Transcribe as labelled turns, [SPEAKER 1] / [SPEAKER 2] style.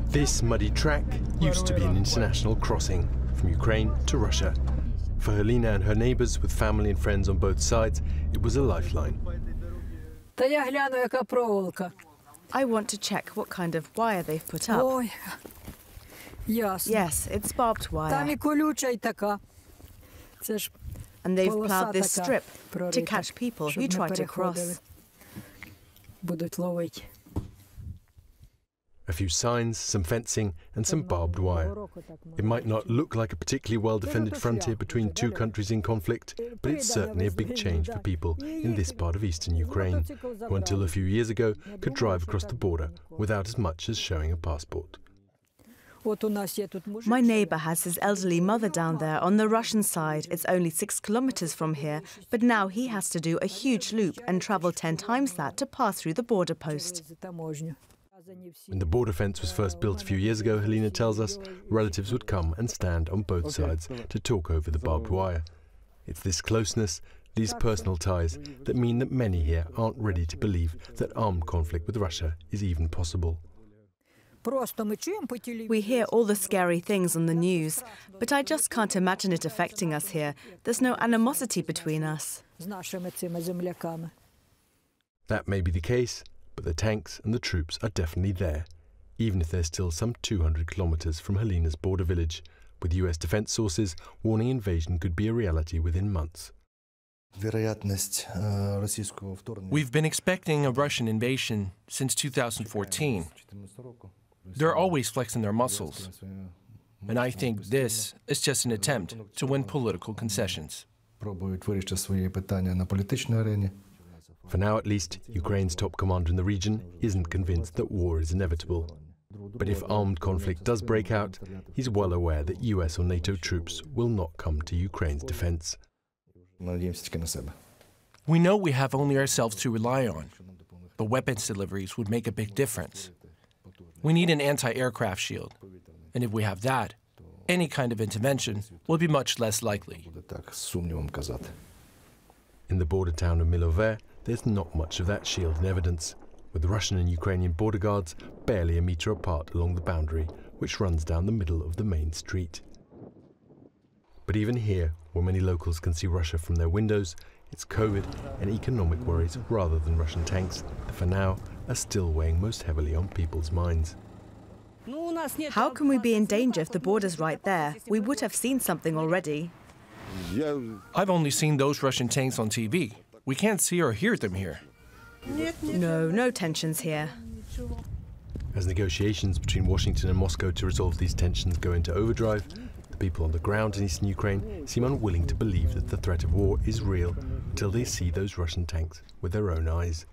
[SPEAKER 1] This muddy track used to be an international crossing from Ukraine to Russia. For Helena and her neighbours with family and friends on both sides, it was a lifeline.
[SPEAKER 2] I want to check what kind of wire they've put up. Yes, it's barbed wire. And they've ploughed this strip to catch people who try to cross.
[SPEAKER 1] A few signs, some fencing and some barbed wire. It might not look like a particularly well-defended frontier between two countries in conflict, but it's certainly a big change for people in this part of eastern Ukraine, who until a few years ago could drive across the border without as much as showing a passport.
[SPEAKER 2] My neighbour has his elderly mother down there on the Russian side. It's only 6 kilometers from here, but now he has to do a huge loop and travel 10 times that to pass through the border post.
[SPEAKER 1] When the border fence was first built a few years ago, Helena tells us, relatives would come and stand on both sides to talk over the barbed wire. It's this closeness, these personal ties, that mean that many here aren't ready to believe that armed conflict with Russia is even possible.
[SPEAKER 2] We hear all the scary things on the news, but I just can't imagine it affecting us here. There's no animosity between us.
[SPEAKER 1] That may be the case, but the tanks and the troops are definitely there, even if they're still some 200 kilometers from Helena's border village, with US defense sources warning invasion could be a reality within months.
[SPEAKER 3] We've been expecting a Russian invasion since 2014. They're always flexing their muscles. And I think this is just an attempt to win political concessions.
[SPEAKER 1] For now, at least, Ukraine's top commander in the region isn't convinced that war is inevitable. But if armed conflict does break out, he's well aware that US or NATO troops will not come to Ukraine's defense.
[SPEAKER 3] We know we have only ourselves to rely on, but weapons deliveries would make a big difference. We need an anti-aircraft shield, and if we have that, any kind of intervention will be much less likely.
[SPEAKER 1] In the border town of Milyen, there's not much of that shield in evidence, with the Russian and Ukrainian border guards barely a metre apart along the boundary, which runs down the middle of the main street. But even here, where many locals can see Russia from their windows, it's COVID and economic worries rather than Russian tanks that for now are still weighing most heavily on people's minds.
[SPEAKER 2] How can we be in danger if the border's right there? We would have seen something already.
[SPEAKER 3] I've only seen those Russian tanks on TV. We can't see or hear them here.
[SPEAKER 2] No tensions here.
[SPEAKER 1] As negotiations between Washington and Moscow to resolve these tensions go into overdrive, the people on the ground in eastern Ukraine seem unwilling to believe that the threat of war is real until they see those Russian tanks with their own eyes.